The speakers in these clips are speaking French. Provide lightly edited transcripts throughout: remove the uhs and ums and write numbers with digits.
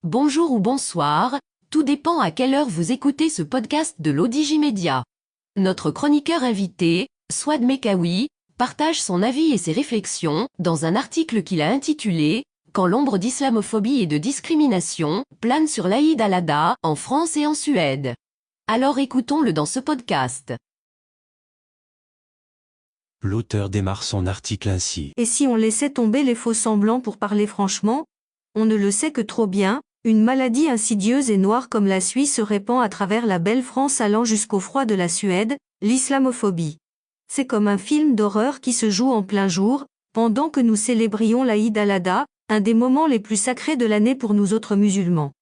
Bonjour ou bonsoir, tout dépend à quelle heure vous écoutez ce podcast de l'Odigimédia. Notre chroniqueur invité, Souad Mekawi, partage son avis et ses réflexions dans un article qu'il a intitulé « Quand l'ombre d'islamophobie et de discrimination plane sur l'Aïd al-Adha en France et en Suède ». Alors écoutons-le dans ce podcast. L'auteur démarre son article ainsi. Et si on laissait tomber les faux semblants pour parler franchement? On ne le sait que trop bien, une maladie insidieuse et noire comme la suie se répand à travers la belle France allant jusqu'au froid de la Suède, l'islamophobie. C'est comme un film d'horreur qui se joue en plein jour, pendant que nous célébrions l'Aïd al-Adha, un des moments les plus sacrés de l'année pour nous autres musulmans.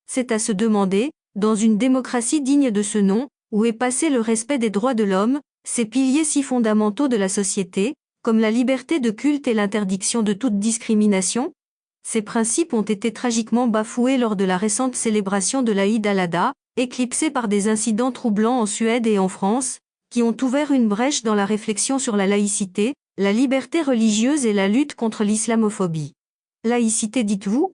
C'est à se demander, dans une démocratie digne de ce nom, où est passé le respect des droits de l'homme, ces piliers si fondamentaux de la société, comme la liberté de culte et l'interdiction de toute discrimination? Ces principes ont été tragiquement bafoués lors de la récente célébration de l'Aïd al-Adha, éclipsés par des incidents troublants en Suède et en France, qui ont ouvert une brèche dans la réflexion sur la laïcité, la liberté religieuse et la lutte contre l'islamophobie. Laïcité, dites-vous?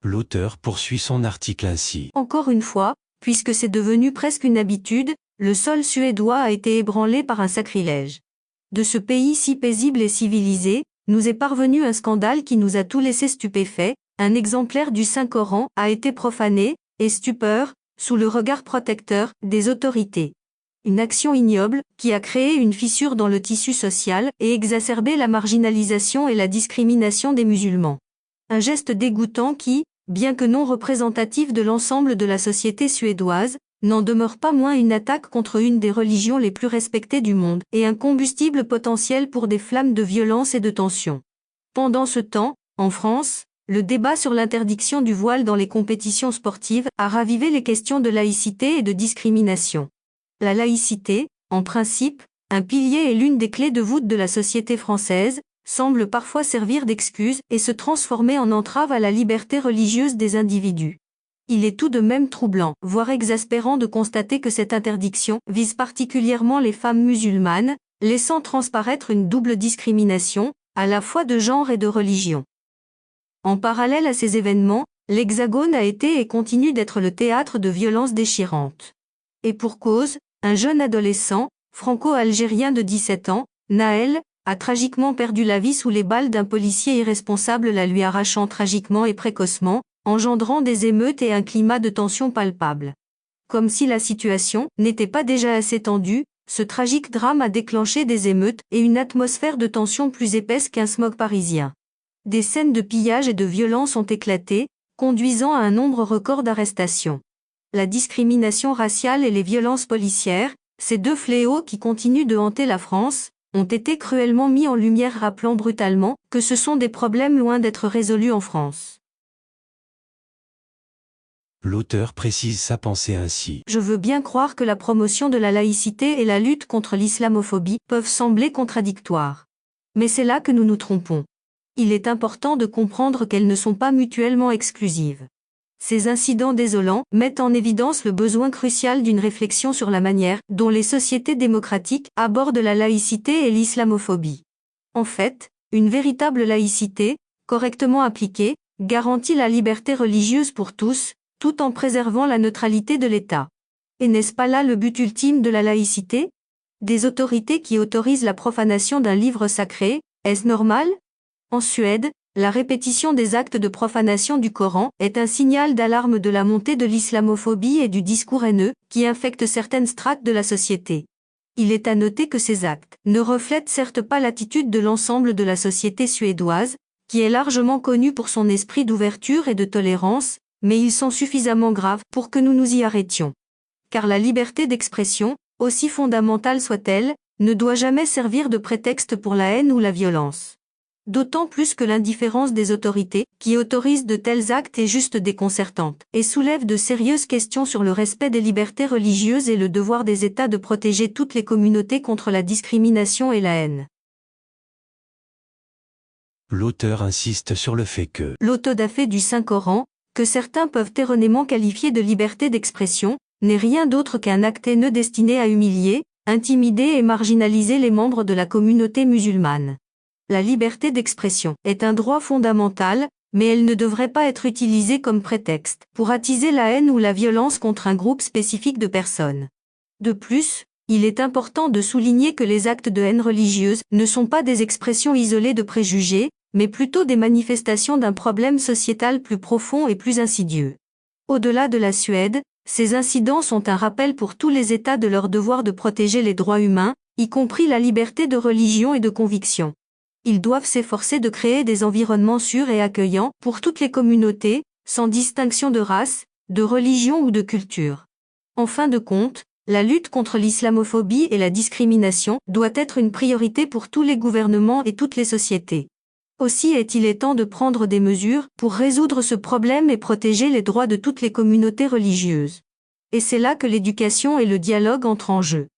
L'auteur poursuit son article ainsi. Encore une fois, puisque c'est devenu presque une habitude, le sol suédois a été ébranlé par un sacrilège. De ce pays si paisible et civilisé, nous est parvenu un scandale qui nous a tous laissés stupéfaits, un exemplaire du Saint-Coran a été profané, et stupeur, sous le regard protecteur des autorités. Une action ignoble, qui a créé une fissure dans le tissu social et exacerbé la marginalisation et la discrimination des musulmans. Un geste dégoûtant qui, bien que non représentatif de l'ensemble de la société suédoise, n'en demeure pas moins une attaque contre une des religions les plus respectées du monde, et un combustible potentiel pour des flammes de violence et de tension. Pendant ce temps, en France, le débat sur l'interdiction du voile dans les compétitions sportives a ravivé les questions de laïcité et de discrimination. La laïcité, en principe, un pilier et l'une des clés de voûte de la société française, semble parfois servir d'excuse et se transformer en entrave à la liberté religieuse des individus. Il est tout de même troublant, voire exaspérant de constater que cette interdiction vise particulièrement les femmes musulmanes, laissant transparaître une double discrimination, à la fois de genre et de religion. En parallèle à ces événements, l'Hexagone a été et continue d'être le théâtre de violences déchirantes. Et pour cause, un jeune adolescent, franco-algérien de 17 ans, Naël, a tragiquement perdu la vie sous les balles d'un policier irresponsable la lui arrachant tragiquement et précocement, engendrant des émeutes et un climat de tension palpable. Comme si la situation n'était pas déjà assez tendue, ce tragique drame a déclenché des émeutes et une atmosphère de tension plus épaisse qu'un smog parisien. Des scènes de pillage et de violence ont éclaté, conduisant à un nombre record d'arrestations. La discrimination raciale et les violences policières, ces deux fléaux qui continuent de hanter la France, ont été cruellement mis en lumière rappelant brutalement que ce sont des problèmes loin d'être résolus en France. L'auteur précise sa pensée ainsi. Je veux bien croire que la promotion de la laïcité et la lutte contre l'islamophobie peuvent sembler contradictoires. Mais c'est là que nous nous trompons. Il est important de comprendre qu'elles ne sont pas mutuellement exclusives. Ces incidents désolants mettent en évidence le besoin crucial d'une réflexion sur la manière dont les sociétés démocratiques abordent la laïcité et l'islamophobie. En fait, une véritable laïcité, correctement appliquée, garantit la liberté religieuse pour tous, tout en préservant la neutralité de l'État. Et n'est-ce pas là le but ultime de la laïcité? Des autorités qui autorisent la profanation d'un livre sacré, est-ce normal? En Suède, la répétition des actes de profanation du Coran est un signal d'alarme de la montée de l'islamophobie et du discours haineux qui infecte certaines strates de la société. Il est à noter que ces actes ne reflètent certes pas l'attitude de l'ensemble de la société suédoise, qui est largement connue pour son esprit d'ouverture et de tolérance, mais ils sont suffisamment graves pour que nous nous y arrêtions. Car la liberté d'expression, aussi fondamentale soit-elle, ne doit jamais servir de prétexte pour la haine ou la violence. D'autant plus que l'indifférence des autorités, qui autorisent de tels actes est juste déconcertante, et soulève de sérieuses questions sur le respect des libertés religieuses et le devoir des États de protéger toutes les communautés contre la discrimination et la haine. L'auteur insiste sur le fait que l'autodafé du Saint-Coran, que certains peuvent erronément qualifier de liberté d'expression, n'est rien d'autre qu'un acte haineux destiné à humilier, intimider et marginaliser les membres de la communauté musulmane. La liberté d'expression est un droit fondamental, mais elle ne devrait pas être utilisée comme prétexte pour attiser la haine ou la violence contre un groupe spécifique de personnes. De plus, il est important de souligner que les actes de haine religieuse ne sont pas des expressions isolées de préjugés, mais plutôt des manifestations d'un problème sociétal plus profond et plus insidieux. Au-delà de la Suède, ces incidents sont un rappel pour tous les États de leur devoir de protéger les droits humains, y compris la liberté de religion et de conviction. Ils doivent s'efforcer de créer des environnements sûrs et accueillants pour toutes les communautés, sans distinction de race, de religion ou de culture. En fin de compte, la lutte contre l'islamophobie et la discrimination doit être une priorité pour tous les gouvernements et toutes les sociétés. Aussi est-il temps de prendre des mesures pour résoudre ce problème et protéger les droits de toutes les communautés religieuses. Et c'est là que l'éducation et le dialogue entrent en jeu.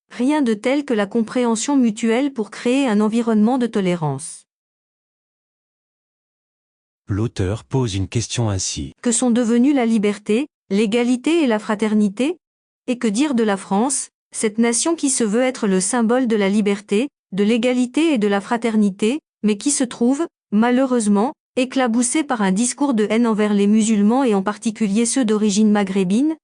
Rien de tel que la compréhension mutuelle pour créer un environnement de tolérance. L'auteur pose une question ainsi. Que sont devenues la liberté, l'égalité et la fraternité? Et que dire de la France, cette nation qui se veut être le symbole de la liberté, de l'égalité et de la fraternité, mais qui se trouve, malheureusement, éclaboussée par un discours de haine envers les musulmans et en particulier ceux d'origine maghrébine?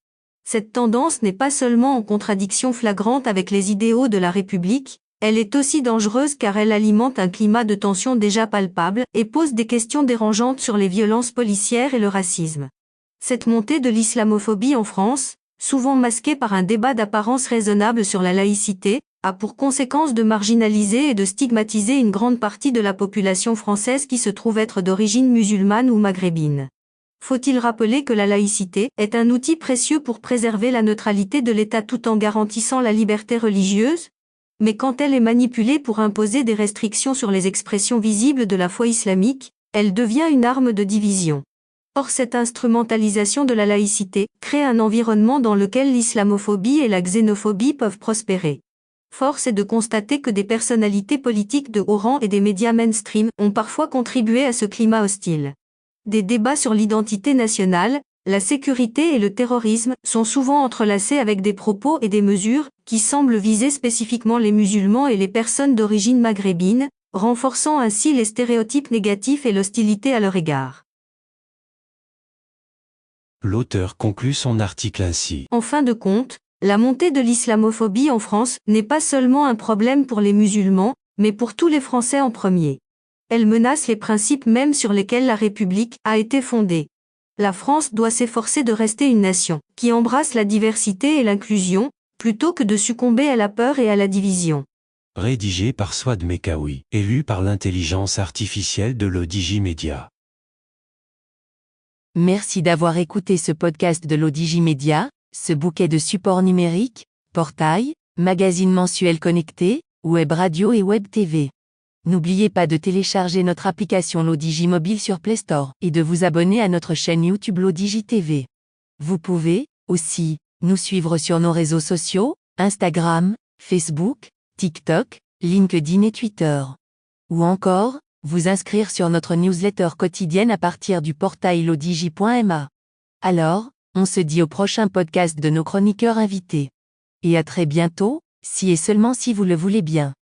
Cette tendance n'est pas seulement en contradiction flagrante avec les idéaux de la République, elle est aussi dangereuse car elle alimente un climat de tension déjà palpable et pose des questions dérangeantes sur les violences policières et le racisme. Cette montée de l'islamophobie en France, souvent masquée par un débat d'apparence raisonnable sur la laïcité, a pour conséquence de marginaliser et de stigmatiser une grande partie de la population française qui se trouve être d'origine musulmane ou maghrébine. Faut-il rappeler que la laïcité est un outil précieux pour préserver la neutralité de l'État tout en garantissant la liberté religieuse? Mais quand elle est manipulée pour imposer des restrictions sur les expressions visibles de la foi islamique, elle devient une arme de division. Or cette instrumentalisation de la laïcité crée un environnement dans lequel l'islamophobie et la xénophobie peuvent prospérer. Force est de constater que des personnalités politiques de haut rang et des médias mainstream ont parfois contribué à ce climat hostile. Des débats sur l'identité nationale, la sécurité et le terrorisme sont souvent entrelacés avec des propos et des mesures qui semblent viser spécifiquement les musulmans et les personnes d'origine maghrébine, renforçant ainsi les stéréotypes négatifs et l'hostilité à leur égard. L'auteur conclut son article ainsi. En fin de compte, la montée de l'islamophobie en France n'est pas seulement un problème pour les musulmans, mais pour tous les Français en premier. Elle menace les principes mêmes sur lesquels la République a été fondée. La France doit s'efforcer de rester une nation qui embrasse la diversité et l'inclusion, plutôt que de succomber à la peur et à la division. Rédigé par Swad Mekawi et lu par l'intelligence artificielle de l'Odigimédia. Merci d'avoir écouté ce podcast de l'Odigimédia, ce bouquet de supports numériques, portail, magazine mensuel connecté, web radio et web TV. N'oubliez pas de télécharger notre application l'Odigimobile sur Play Store et de vous abonner à notre chaîne YouTube l'Odigi TV. Vous pouvez, aussi, nous suivre sur nos réseaux sociaux, Instagram, Facebook, TikTok, LinkedIn et Twitter. Ou encore, vous inscrire sur notre newsletter quotidienne à partir du portail lodigi.ma. Alors, on se dit au prochain podcast de nos chroniqueurs invités. Et à très bientôt, si et seulement si vous le voulez bien.